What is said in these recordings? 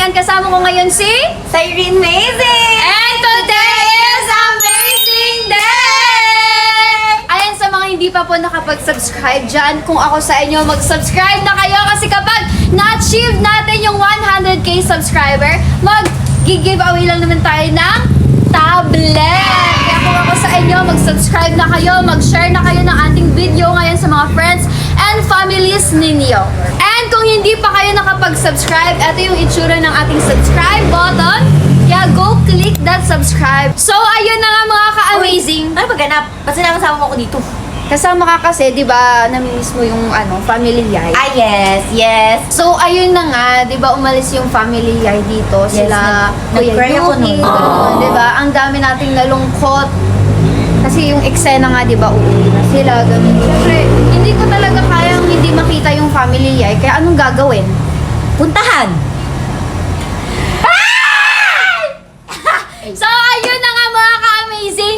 Ayan, kasama ko ngayon si Cyrene Amazing! And today is Amazing Day! Ayan, sa mga hindi pa po nakapag-subscribe dyan, kung ako sa inyo, mag-subscribe na kayo kasi kapag na-achieve natin yung 100k subscriber, mag-giveaway lang naman tayo ng tablet! Kaya kung ako sa inyo, mag-subscribe na kayo, mag-share na kayo ng ating video ngayon sa mga friends and families ninyo. And kung hindi pa kayo nakapag-subscribe, ito yung itsura ng ating subscribe button. Kaya go click that subscribe. So, ayun na nga mga ka-amazing. Ano ba ganap? Ba't sinama mo ako dito? Kasama ka kasi, di ba, namimiss mo yung family yay? Ah, yes. So, ayun na nga, di ba, umalis yung family yay dito. Yes, Sila, Kuya nag-cry ako Yuki, nun. gano'n, di ba? Ang dami nating nalungkot. Kasi yung eksena nga, di ba, uuwi na sila, gano'n. Siyempre, hindi ko talaga kayang hindi makita yung family yay. Kaya anong gagawin? Puntahan! So, ayun na nga mga ka-amazing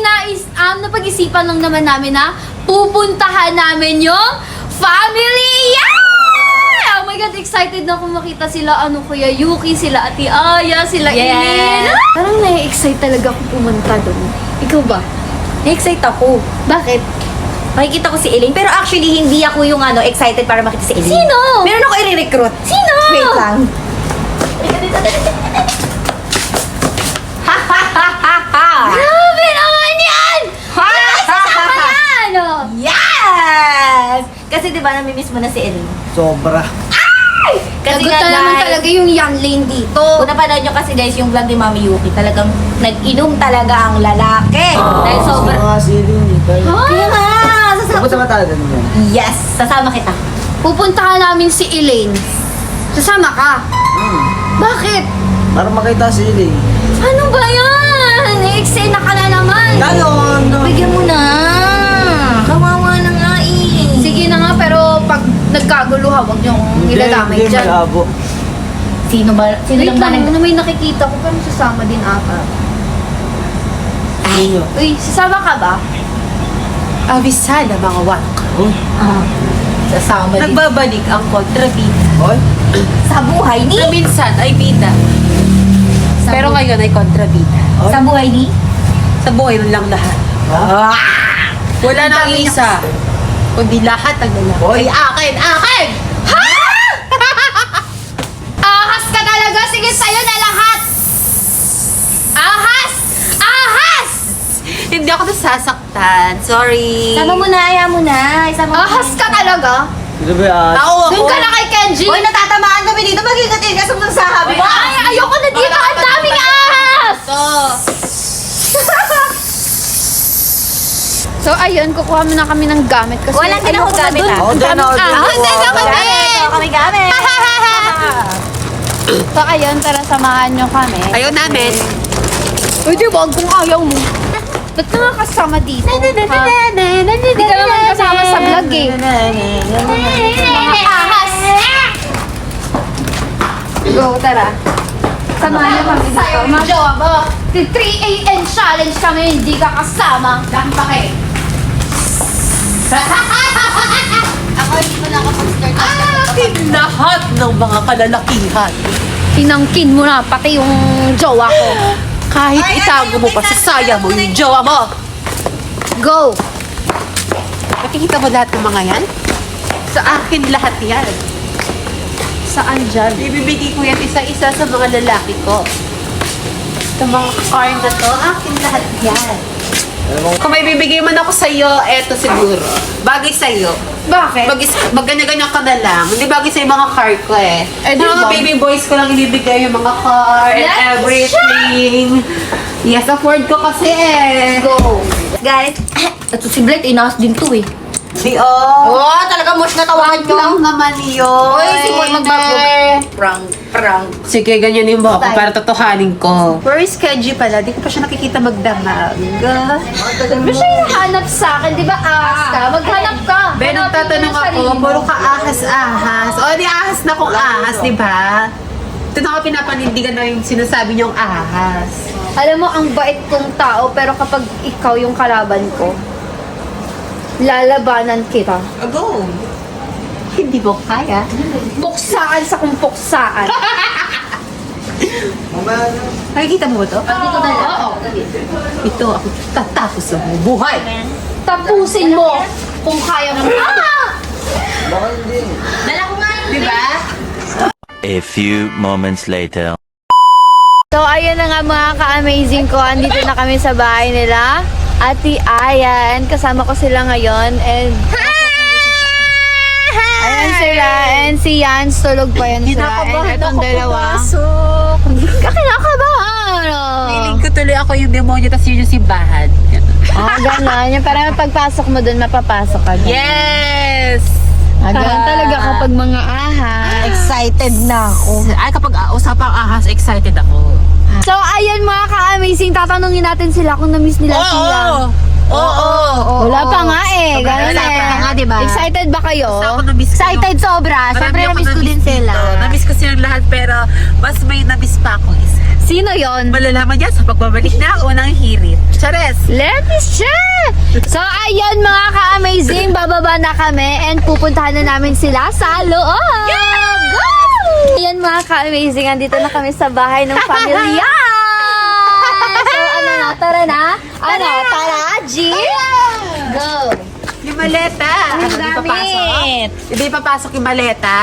napag-isipan lang naman namin na pupuntahan namin yung family yay! Oh my God, excited na akong makita sila, Kuya Yuki, sila Ate Aya, sila Yes! Eileen. Parang na-excite talaga ako pumunta doon. Ikaw ba? Na-excite ako. Bakit? Makikita ko si Elaine, pero actually hindi ako yung excited para makita si Elaine. Sino? Meron ako i-recruit. Sino? Wait lang. Grabe naman yan! Sasama yan! Oh. Yes! Kasi diba namimiss mo na si Elaine? Sobra. Kasi Lagot nga na naman guys, talaga yung Yan Lane dito. kung napanood nyo kasi guys yung vlog ni Mami Yuki, talagang nag-inom talaga ang lalaki. Dahil sobrang... Mga siling dito. Kaya nga! Sasama... Tapos sa matagal mo yan. Yes! Sasama kita. Pupuntahan namin si Elaine. Sasama ka? Bakit? Para makita si Siling. Ano ba yan? Eksena ka na naman. Ganon! Bigyan mo na! Kawawa na nga eh. Sige na nga, pero pag nagkagulo ha, huwag niyong iladamay Hindi, dyan. malabo. Sino Wait lang ba lang, na may nakikita ko, pero sasama din ata. Sino? Uy, sasama ka ba? Abisada mga wak. Uy. Sasama din. Nagbabalik ang kontrabida. Oy. Sa buhay ni? Na minsan ay bida. Sa Pero bu- ngayon ay kontrabida. Sa buhay ni? Sa buhay nun lang lahat. Wala nang isa. Kundi lahat ang lalaki. Oy. Akin! Ahas ka talaga! Sige, sa'yo na lahat! Ahas! Ahas! Hindi ako nasasaktan. Sorry. Sama mo na, ayaw mo na. Isama mo Ahas ka talaga! Sino ba yan? Tao ako. Doon ka na kay Kenji! Hoy, natatamaan kami dito. Mag-ingat-ingat ka sa mga sahabi mo. Ay, ayoko na dito! Ang daming ahas! So, ayun, kukuha muna kami ng gamit kasi Walang din ako ayoko na gamit, dun. ah. Ako din, Ang ako din. daming ahas. Ako Ako din. din! Ito kami gamit. So, ayun, tara samahan nyo kami. Ayaw namin. Uy, di ba? Kung ayaw mo. Ba't ka nga kasama dito? Ha? Hindi ka naman kasama sa vlog eh. Mga ahas! Go, tara. Samahan nyo kami dito. Mga jowa mo. 3 a.m. challenge kami, hindi ka kasama. Dami pa kayo. Ako hindi ko nakapag-start. Akin lahat ng mga kalalakihan. Tinangkin mo na, pati yung jowa ko. Kahit itago mo pa sa saya mo yung jowa mo. Go! Nakikita mo lahat ng mga yan? Sa akin lahat yan. Saan dyan? Ibibigay ko yan isa-isa sa mga lalaki ko. Sa mga car na to, akin lahat yan. Kung may bibigay man ako sa'yo, eto siguro. Bagay sa'yo. Bakit? Mag-ganyan-ganyan ka na lang. Hindi bagay sa'yo mga car ko eh. Eh, di Mga ba? baby boys ko lang ibibigay yung mga car and Yes, everything. Yes, afford ko kasi eh. Go! Guys, ito si Blake, inaas din to eh. Si O. Oh, talaga mosh na tawagan nyo. Lang naman yun. Oy, si Boy magbabog. Prank. Sige, ganyanin mo ako Bye. para totohanin ko. Where is Kenji pala? Di ko pa siya nakikita magdamag. Ano siya yung hanap sa akin? Di ba ahas ka? Maghanap ka! Ben, Hanapin nagtatanong mo yung ako, sarili mo. puro ka ahas-ahas. O, di ahas na kung ahas, di ba? Ito na ako pinapanindigan na yung sinasabi niyong ahas. Alam mo, ang bait kong tao, pero kapag ikaw yung kalaban ko, lalabanan kita. Ago. Hindi mo kaya. Puksaan sa kung puksaan. Mamaya na. Nakikita mo ba to? Dito na lang. Oo. Ito, ako tatapos ang buhay. Tapusin mo kung kaya mo. Baka hindi. Dala ko nga yun. Diba? A few moments later. So, ayun na nga mga ka-amazing ko. Andito na kami sa bahay nila. Ate Ayan. Kasama ko sila ngayon. And ayan sila. And si Yans, tulog pa yan sila. And itong dalawa. Kinakabahan. Feeling ko tuloy ako yung demonyo, tapos yun yung simbahan. Oh, gano'n. Yung parang pagpasok mo dun, mapapasok ka dun. Yes! Ganun talaga kapag mga ahas. Excited na ako. Ay, kapag usapang ahas, excited ako. So, ayun mga ka-amazing. Tatanungin natin sila kung na-miss nila sila. Oo! Wala pa nga eh. Ganun Wala pa nga, diba? Excited ba kayo? Ako na-miss ko Excited sobra. Siyempre, na-miss ko din sila. Na-miss ko silang lahat, pero mas may na-miss pa akong isa. Sino yon? Malalaman niya sa pagbabalik na unang hirit. Chares! Let me check! So, ayun mga ka-amazing. Bababa na kami and pupuntahan na namin sila sa loob. Go! Ayun mga ka-amazing. Andito na kami sa bahay ng pamilya. So, ano na? Tara na? Ano? Tara, G? Go! Yung maleta! Ang Ano, di papasok? gamit. Hindi papasok yung maleta?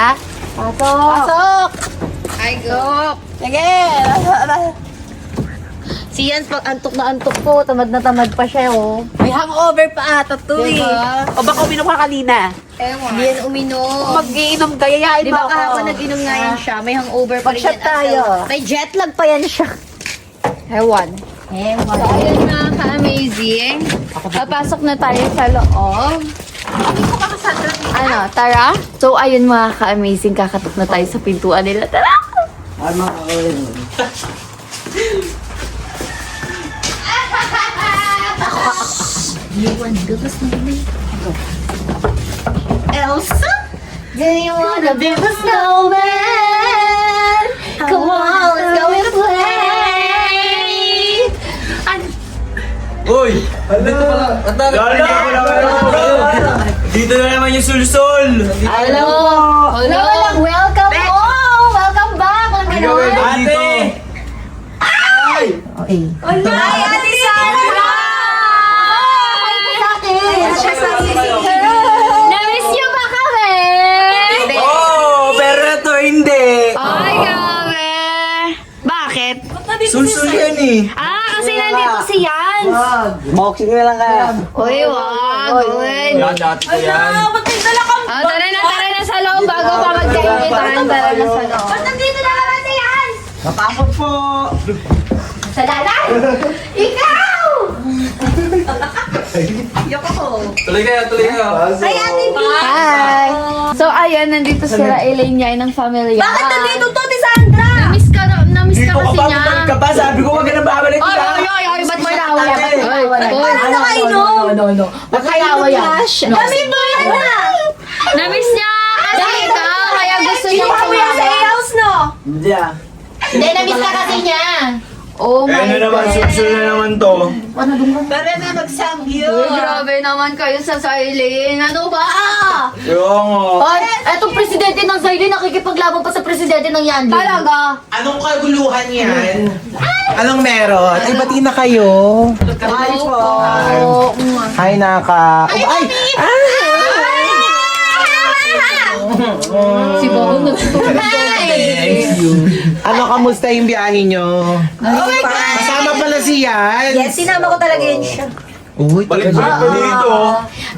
Pasok! Pasok! Ay, go! Sige! Si Jans, pag antok na antok po, tamad na tamad pa siya, oh. May hangover pa ata to eh. Diba? O baka uminom ka kanina? Hindi yan uminom. Mag-iinom ka, yayain Di mo ba ako. kahapon nag-inom nga yan siya? May hangover pa rin Mag-shot yan. tayo. May jet lag pa yan siya. Ewan. So, ayun na ka-amazing. Papasok na tayo sa loob. Ano, tara? So, ayun mga ka-amazing. Kakatok na tayo sa pintuan nila. Tara! Ay, mga kakawin. Elsa? Do you wanna be the snowman? Come on, let's go and play! Uy! Dito na naman yung sulsol! Hello! Hello! Welcome home! Welcome back! Ang gano'n? Ate! Ay, Ate Sandra! Na-miss niyo ba kami? Oh! Pero ito hindi! Ay, grabe! Bakit? Sulsol yan eh! Kasi nandito si Yans! Boxing na lang kaya. Uy, wag! Uy! Yan, dati ko yan! Tara na sa loob bago pa magkainitan. Tara na sa loob. Ba't nandito na naman si Yans? Papasok po. Sa dalan? Ikaw! Tuloy kayo, tuloy kayo! Hi! So, ayan, nandito sila Elaine niya ng family. Bakit nandito to, ti Sandra? Namiss ka Dito ka kasi pa, niya. bumalik ka pa! Sabi ko, wag ka na babalik ka! Ay, ba't mo inaaway yan? Ano nakainom? No. Ba't mo inaaway yan? Dami mo yan na! Namiss niya kasi ikaw, kaya gusto niya kumama. house, no? Hindi ah. Hindi, namiss ka kasi niya. Oh my Ano naman, God. sulsol na naman to! Tara na, magsamgyup! Uy, grabe naman kayo sa Silene. Ano ba? Kaya nga! Ay, etong presidente ng Zaire, nakikipaglaban pa sa presidente ng Yanli. Talaga? Anong kaguluhan yan? Anong meron? Ay, bati na kayo. Hi po. Hi, naka... Ay! Si Bobo Ano, kamusta yung biyahe nyo? Kasama pala si Yan. Yes, sinama ko talaga yun siya. Uy, Balik-balik pa dito!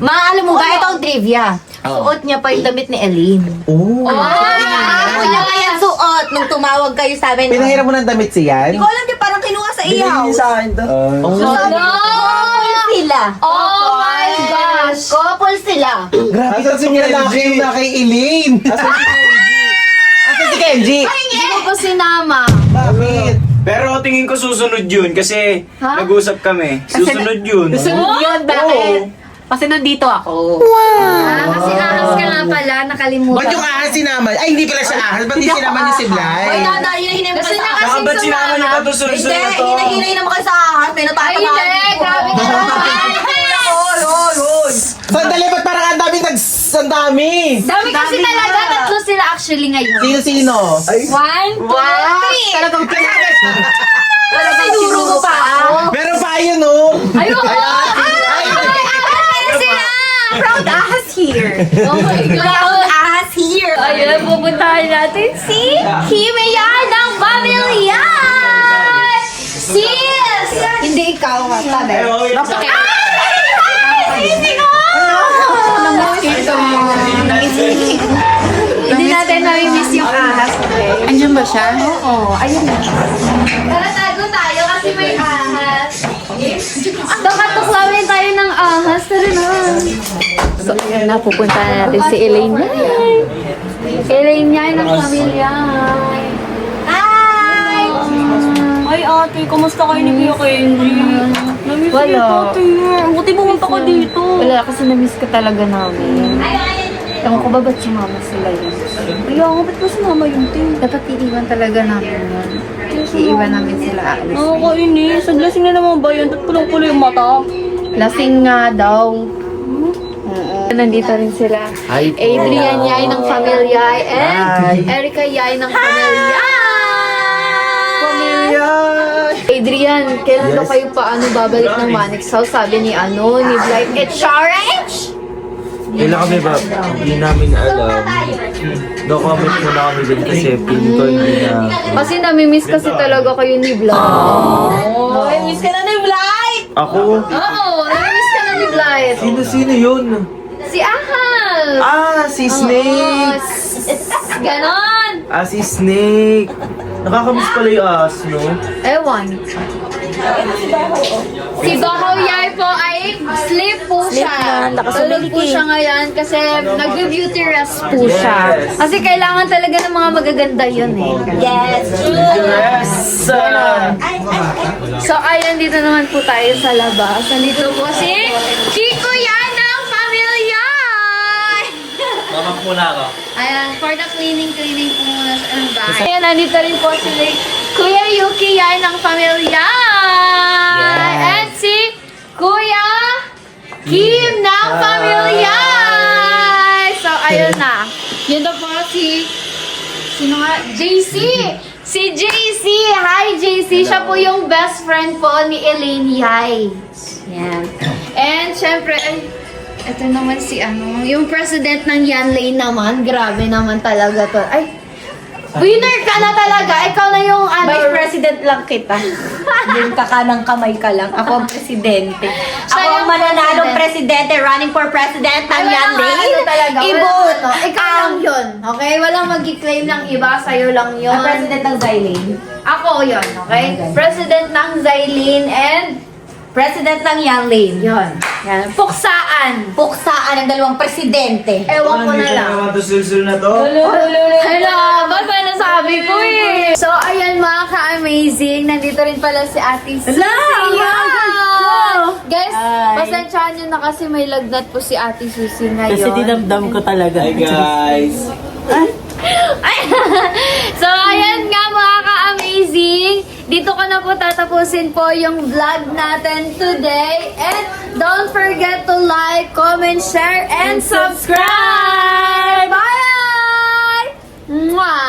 Alam mo ba, ito ang trivia. Suot niya pa yung damit ni Eileen. Oh. Ako niya kaya suot nung tumawag kayo sa amin. Pinahiram mo ng damit si Yan? Hindi ko alam, di parang kinuha sa Binili ihaw. niyo sa akin to. Oh. Sila. Oh my gosh! Couple sila. Grabe Asan kasi si yung lalaki Kenji? yung na kay Eileen. Asan si Kenji? Hindi ko pa sinama. Bakit? Pero tingin ko susunod yun kasi nag-usap kami. Susunod yun. Sunod yun, bakit? Kasi nandito ako. Kasi ahas ka nga pala, nakalimutan. Ba't yung ahas sinama? Ay, hindi pala siya ahas. Ba't hindi sinama niyo si Blay? Dada, hinahinay mo Gusto kayo niya sa kasi Saka ba't sinama niyo pa to sulsol Hindi, na to? hinahinay naman kayo sa ahas. May Ay, natatamaan. hindi! Grabe ka naman! Sandali, ba't parang ang daming Ang dami! Dami kasi Dami talaga. nga. Tatlo sila actually ngayon. Sino-sino? 1, 2, 3. Talagang Sinuro mo pa ako. Meron pa yun, oh! Ayoko! Ay, sila! Proud ahas here. Oh my God! Ahas here! Ayun, pupuntahan natin si Himaya ng Pamilya! Sis! Hindi ikaw, tabi. Sisi ko! Hindi natin nami-miss yung ahas, okay? Andiyan ba siya? Oo, ayun na. Tara, tago tayo kasi may ahas. Nakatuklawin tayo ng ahas. Tara na. So, ayan na, pupunta natin si Elaine Yay. Elaine Yay ng pamilya. Hi! Ay ate, kumusta kayo ni Kuya Kenji? Namiss Wala. niyo ate. Buti pumunta ka dito. Wala, kasi na-miss ka talaga namin. Ewan ko ba ba't sumama sila yun? Kaya nga, ba't ba sumama yung team? Dapat iiwan talaga namin yun. Iiwan namin sila aalis. Nakakainis. Saglasing na naman ba yun? Ba't pulang-pulo yung mata? Lasing nga daw. Nandito rin sila. Hi po. Adrian Yay ng Pamilya and Hi. Erica Yay ng Pamilya. Adrian, kailan ba kayo paano babalik ng Manix House? Sabi ni ni Blight. It's orange! Kailan kami ba? Hindi namin alam. No comment muna kami dun kasi feeling ko hindi na... Kasi namimiss kasi talaga kayo ni Blight. Oh, miss ka na ni Blight! Ako? Oo, namimiss ka na ni Blight. Sino yun? Si Ahal! Si Snake! Ganon! Si Snake! Nakakamiss pala yung ahas, no? Ewan. Si Bahaw Yay po ay sleep po siya. Tulog po siya ngayon kasi nag-beauty rest po siya. Kasi kailangan talaga ng mga magaganda yun eh. Yes! Yes! So ayun, dito naman po tayo sa labas. Nandito po si Chico Yan ng Pamilya! Mamak muna ako. Ayan, for the cleaning po muna sa bahay. Ayan, nandito rin po si Kuya Yuki Yan ng Pamilya! And si Kuya Kim ng Pamilya! So, ayun na. Yun na po si... Sino nga? JC! Si JC! Hi, JC! Siya po yung best friend po ni Elaine Yay. Yan. And, syempre, ay, ito naman si yung president ng Yanlei naman. Grabe naman talaga to. Ay, winner ka na talaga. Ikaw na yung Vice President lang kita. Yung kakanang kamay ka lang. Ako ang presidente. Ako Siya ang yung mananalong president. presidente running for president ng Yanlei. talaga. I-vote. Ikaw lang yun. Okay? Walang mag-claim ng iba. Sa'yo lang yun. Ang president ng Zylene. Ako yun. Okay? President ng Zylene and President ng Yanlei. yun. Yan. Puksaan. Puksaan ng dalawang presidente. Ewan ko na lang. Ano to sulsul na to? Hello! Ba't ba nasabi ko eh? So, ayan mga ka-amazing. Nandito rin pala si Ate Susie. Guys, pasensyahan nyo na kasi may lagnat po si Ate Susie ngayon. Kasi dinamdam ko talaga. Hi guys! So, ayan nga mga ka-amazing. Dito ko na po tatapusin po yung vlog natin today. And don't forget to like, comment, share, and subscribe! Bye! Mwah!